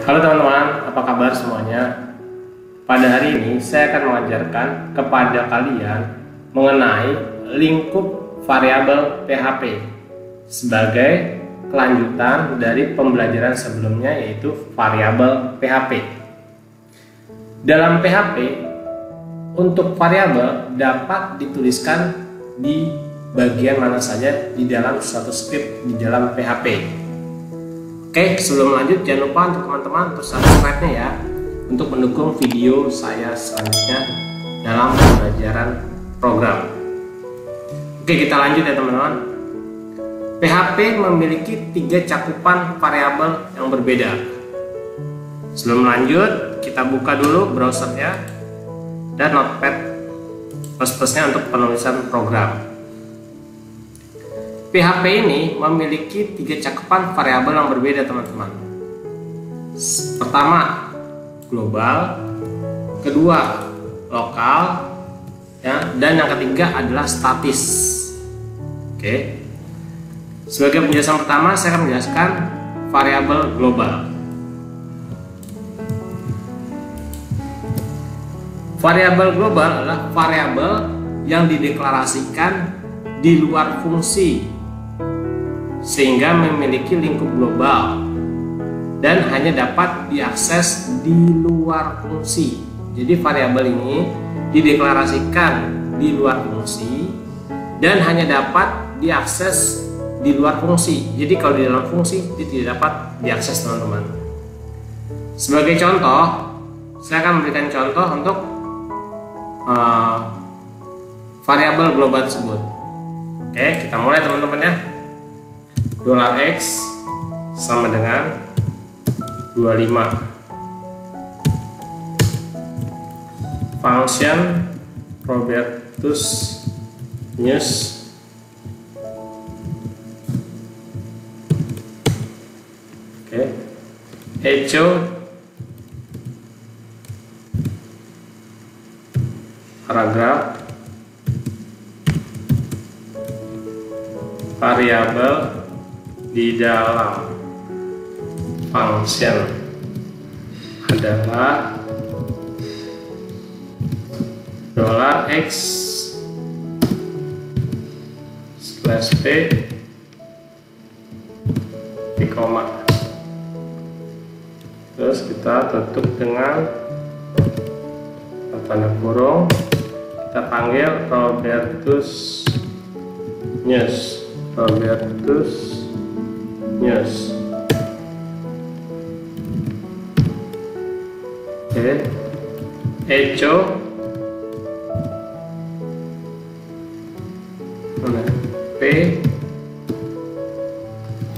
Halo teman-teman, apa kabar semuanya? Pada hari ini saya akan mengajarkan kepada kalian mengenai lingkup variabel PHP sebagai kelanjutan dari pembelajaran sebelumnya, yaitu variabel PHP. Dalam PHP, untuk variabel dapat dituliskan di bagian mana saja di dalam suatu script di dalam PHP. Oke, sebelum lanjut jangan lupa untuk teman-teman untuk subscribe-nya ya, untuk mendukung video saya selanjutnya dalam pembelajaran program. Oke, kita lanjut ya teman-teman. PHP memiliki 3 cakupan variabel yang berbeda. Sebelum lanjut, kita buka dulu browsernya dan notepad plus-plusnya untuk penulisan program. PHP ini memiliki 3 cakupan variabel yang berbeda teman-teman. Pertama, global, kedua, lokal, ya, dan yang ketiga adalah statis. Oke. Sebagai penjelasan pertama, saya akan menjelaskan variabel global. Variabel global adalah variabel yang dideklarasikan di luar fungsi sehingga memiliki lingkup global dan hanya dapat diakses di luar fungsi. Jadi variabel ini dideklarasikan di luar fungsi dan hanya dapat diakses di luar fungsi. Jadi kalau di dalam fungsi dia tidak dapat diakses teman-teman. Sebagai contoh, saya akan memberikan contoh untuk variabel global tersebut. Oke, kita mulai teman-teman ya. $X sama dengan 25. Function Robertus News echo paragraf variabel di dalam function adalah $X /p di koma, terus kita tutup dengan tanda kurung, kita panggil Robertus News. Oke, echo p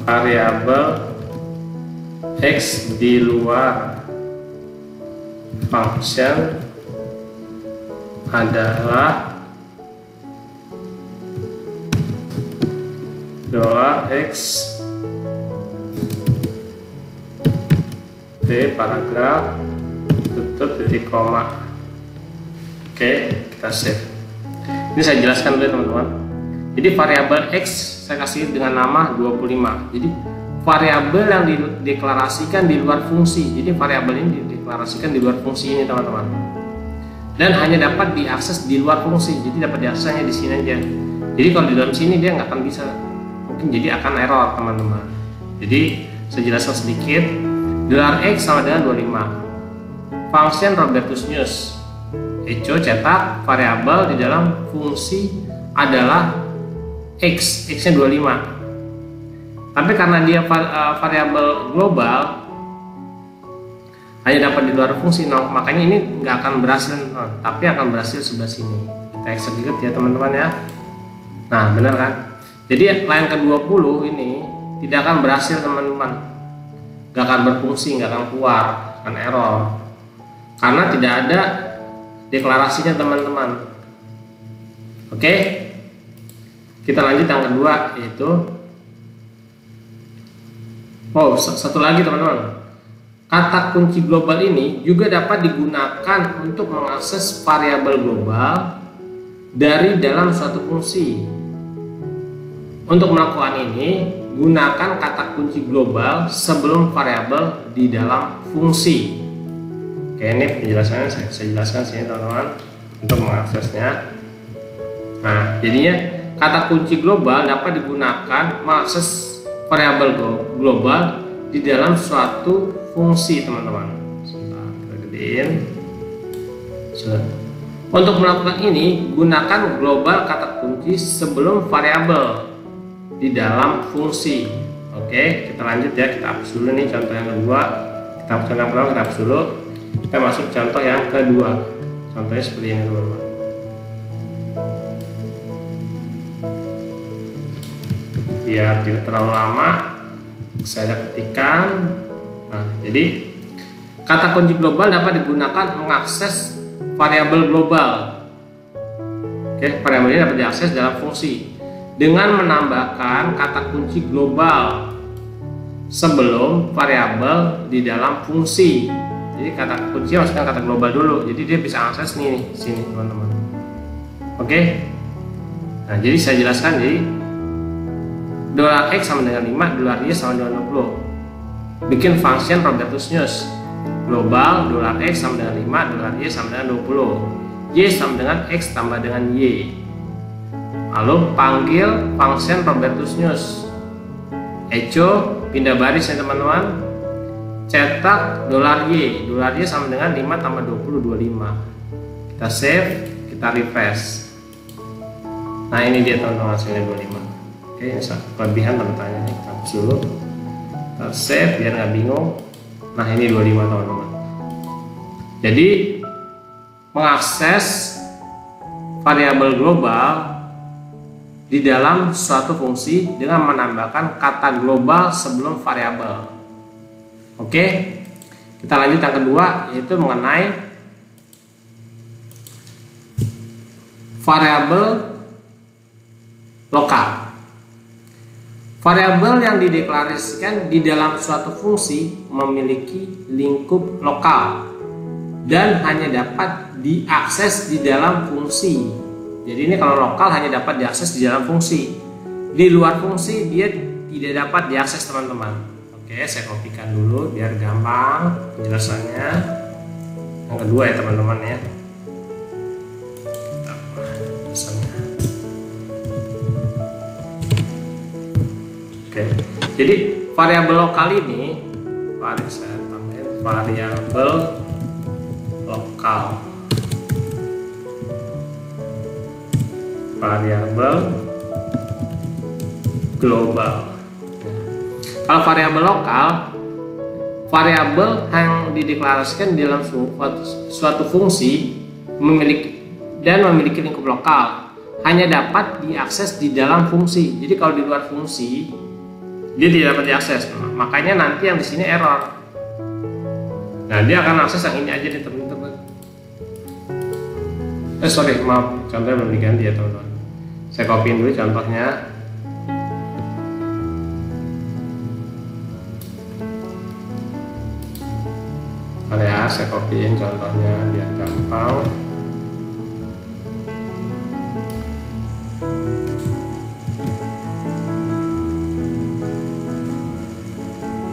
variabel X di luar function adalah $X P paragraf tutup titik koma. Oke, kita save. Ini saya jelaskan dulu teman-teman. Jadi variabel X saya kasih dengan nama 25. Jadi variabel yang dideklarasikan di luar fungsi. Jadi variabel ini dideklarasikan di luar fungsi ini teman-teman. Dan hanya dapat diakses di luar fungsi. Jadi dapat diaksesnya di sini aja. Jadi kalau di dalam sini dia nggak akan bisa, mungkin jadi akan error teman-teman. Jadi saya jelaskan sedikit. $X sama dengan 25. Function Robertus News echo cetak variabel di dalam fungsi adalah X nya 25. Tapi karena dia variabel global hanya dapat di luar fungsi, makanya ini nggak akan berhasil, tapi akan berhasil sebelah sini. Kita execute ya teman-teman ya. Nah, benar kan? Jadi line ke-20 ini tidak akan berhasil teman-teman, nggak akan berfungsi, nggak akan keluar, akan error karena tidak ada deklarasinya teman-teman. Oke, kita lanjut yang kedua, yaitu satu lagi teman-teman, kata kunci global ini juga dapat digunakan untuk mengakses variabel global dari dalam suatu fungsi. Untuk melakukan ini gunakan kata kunci global sebelum variabel di dalam fungsi. Oke, ini penjelasannya saya jelaskan sini teman-teman untuk mengaksesnya. Nah, jadinya kata kunci global dapat digunakan mengakses variabel global di dalam suatu fungsi, teman-teman. Kita gedein. Untuk melakukan ini, gunakan global kata kunci sebelum variabel di dalam fungsi. Oke, kita lanjut ya, kita hapus dulu nih contoh yang kedua. Kita hapus contoh yang pertama, kita hapus dulu. Kita masuk contoh yang kedua. Contohnya seperti ini, teman-teman. Biar tidak terlalu lama, saya ketikkan. Nah, jadi kata kunci global dapat digunakan mengakses variabel global. Oke, variabel ini dapat diakses dalam fungsi dengan menambahkan kata kunci global sebelum variabel di dalam fungsi. Jadi kata kunci masukkan kata global dulu, jadi dia bisa akses nih sini, teman-teman. Oke. Nah, jadi saya jelaskan, jadi $x sama dengan 5, $y sama dengan 20. Bikin function Robertus News. Global $x sama dengan 5, $y sama dengan 20. Y sama dengan x tambah dengan y. Lalu panggil function Robertus News. Echo pindah baris ya teman-teman. Cetak $y. $y sama dengan 5 tambah 20, 25. Kita save, kita refresh. Nah, ini dia teman-teman hasilnya 25. Oke, ini kelebihan tanda tanya, kita hapus dulu. Kita save biar nggak bingung. Nah, ini 25 teman-teman. Jadi mengakses variabel global di dalam suatu fungsi dengan menambahkan kata global sebelum variabel. Oke, kita lanjut yang kedua, yaitu mengenai variabel lokal. Variabel yang dideklarasikan di dalam suatu fungsi memiliki lingkup lokal dan hanya dapat diakses di dalam fungsi. Jadi ini kalau lokal hanya dapat diakses di dalam fungsi. Di luar fungsi dia tidak dapat diakses, teman-teman. Oke, saya kopikan dulu biar gampang penjelasannya. Yang kedua ya teman-teman ya. Oke, jadi variabel lokal ini, saya tambahin variabel lokal, variabel global. Kalau variabel lokal, variabel yang dideklarasikan di dalam suatu fungsi memiliki lingkup lokal, hanya dapat diakses di dalam fungsi. Jadi kalau di luar fungsi dia tidak dapat diakses, makanya nanti yang di sini error. Nah, dia akan akses yang ini aja nih teman-teman. Sorry, maaf, contohnya belum diganti ya teman-teman. Saya copyin dulu contohnya. Ya, saya copyin contohnya biar gampang.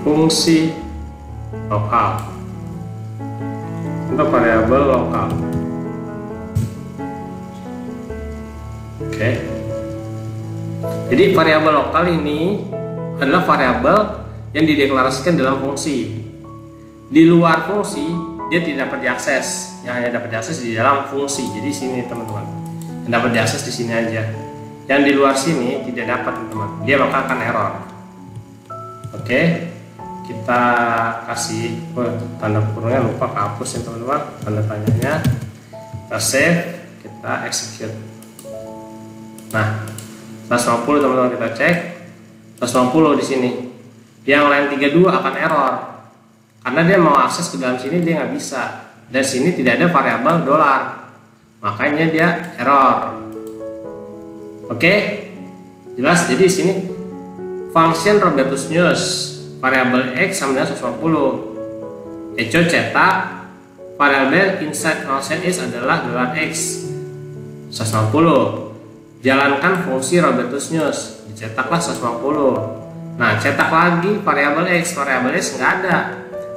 Fungsi lokal untuk variabel lokal. Oke. Jadi variabel lokal ini adalah variabel yang dideklarasikan dalam fungsi. Di luar fungsi dia tidak dapat diakses, yang hanya dapat diakses di dalam fungsi. Jadi sini teman-teman, yang dapat diakses di sini aja. Yang di luar sini tidak dapat teman-teman, dia bakal akan error. Oke, kita kasih tanda kurungnya, lupa hapus ya teman-teman tanda tanyanya. Kita save, kita execute. Nah, 150 teman-teman, kita cek 150 di sini. Yang lain 32 akan error karena dia mau akses ke dalam sini dia nggak bisa, dan sini tidak ada variabel dolar, makanya dia error. Oke, jelas. Jadi sini function Robertus News variabel x sama dengan 150. Echo cetak variabel inside function is adalah $x 150. Jalankan fungsi Robertus News, dicetaklah 150. Nah, cetak lagi variabel X. Variabel X nggak ada,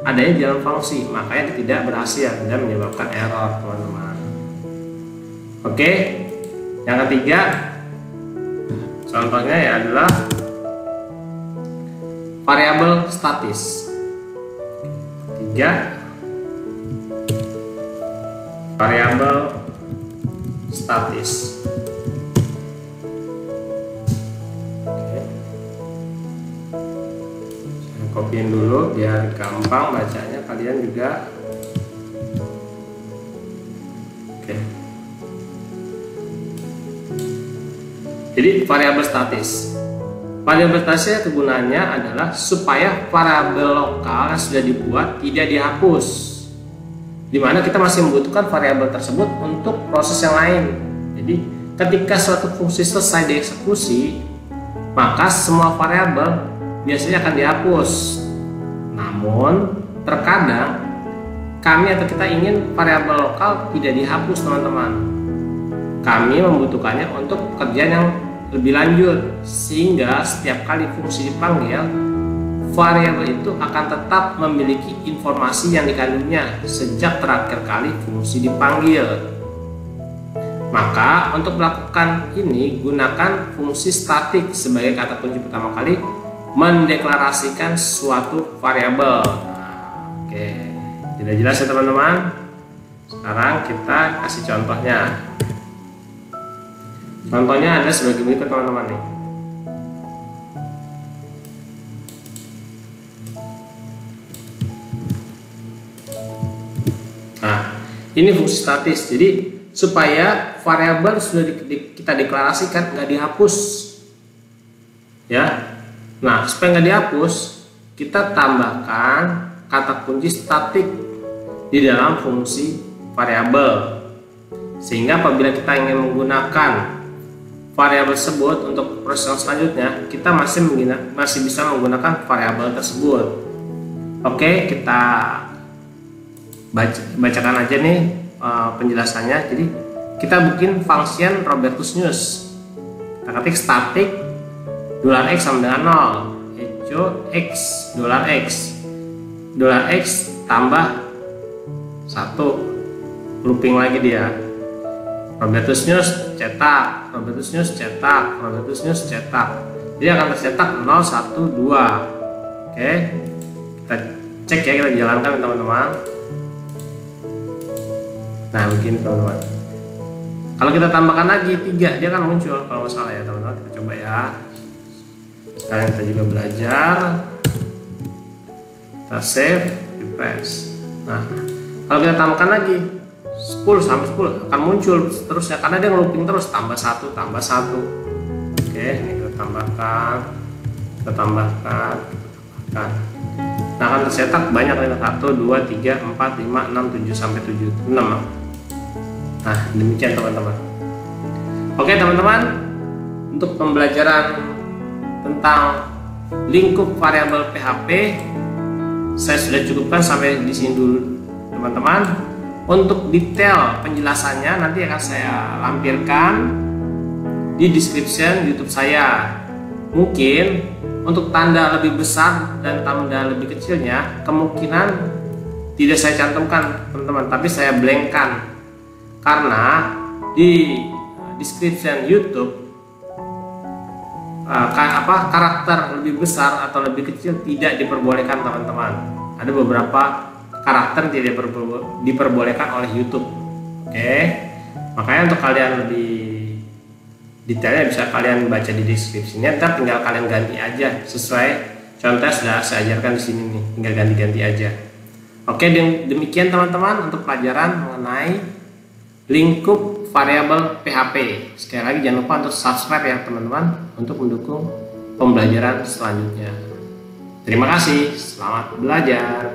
adanya di dalam fungsi, makanya tidak berhasil dan menyebabkan error, teman-teman. Oke, yang ketiga contohnya ya adalah variabel statis. Tiga, variabel statis. Oke. Saya kopiin dulu biar gampang bacanya kalian juga. Oke. Jadi variabel statis. Variabel statisnya kegunaannya adalah supaya variabel lokal yang sudah dibuat tidak dihapus, di mana kita masih membutuhkan variabel tersebut untuk proses yang lain. Jadi ketika suatu fungsi selesai dieksekusi, maka semua variabel biasanya akan dihapus. Namun terkadang kami atau kita ingin variabel lokal tidak dihapus, teman-teman. Kami membutuhkannya untuk pekerjaan yang lebih lanjut, sehingga setiap kali fungsi dipanggil, variabel itu akan tetap memiliki informasi yang dikandungnya sejak terakhir kali fungsi dipanggil. Maka untuk melakukan ini, gunakan fungsi statik sebagai kata kunci pertama kali mendeklarasikan suatu variabel. Oke, tidak jelas ya teman-teman? Sekarang kita kasih contohnya. Contohnya ada sebagai berikut, teman-teman nih. Nah, ini fungsi statis. Jadi supaya variabel sudah kita deklarasikan nggak dihapus, ya. Nah, supaya nggak dihapus, kita tambahkan kata kunci statik di dalam fungsi variabel, sehingga apabila kita ingin menggunakan variabel tersebut untuk proses selanjutnya, kita masih bisa menggunakan variabel tersebut. Oke, kita bacakan aja nih penjelasannya. Jadi kita bikin function Robertus News. Kita ketik static $x sama dengan 0, echo x $x tambah 1, looping lagi dia. Robertus News cetak, Robertus News cetak, Robertus News cetak. Dia akan tercetak 0, 1, 2. Oke, kita cek ya, kita jalankan teman-teman. Nah begini teman-teman. Kalau kita tambahkan lagi 3, dia akan muncul kalau nggak salah ya teman-teman. Kita coba ya. Sekarang kita juga belajar. Kita save, refresh. Nah, kalau kita tambahkan lagi 10 sampai 10 akan muncul terusnya, karena dia ngelooping terus, tambah 1 tambah 1. Oke, ini kita tambahkan. Nah, akan tercetak banyak, 1, 2, 3, 4, 5, 6, 7 sampai 6. Nah, demikian teman-teman. Oke teman-teman, untuk pembelajaran tentang lingkup variabel PHP saya sudah cukupkan sampai di sini dulu teman-teman. Untuk detail penjelasannya nanti akan saya lampirkan di description YouTube saya. Mungkin untuk tanda lebih besar dan tanda lebih kecilnya kemungkinan tidak saya cantumkan teman-teman, tapi saya blankkan, karena di description YouTube karakter lebih besar atau lebih kecil tidak diperbolehkan teman-teman. Ada beberapa karakter tidak diperbolehkan oleh YouTube. Oke, makanya untuk kalian lebih detailnya bisa kalian baca di deskripsinya. Ntar tinggal kalian ganti aja sesuai contoh sudah saya ajarkan di sini nih, tinggal ganti-ganti aja. Oke, demikian teman-teman untuk pelajaran mengenai lingkup variabel PHP. Sekali lagi jangan lupa untuk subscribe ya teman-teman untuk mendukung pembelajaran selanjutnya. Terima kasih, selamat belajar.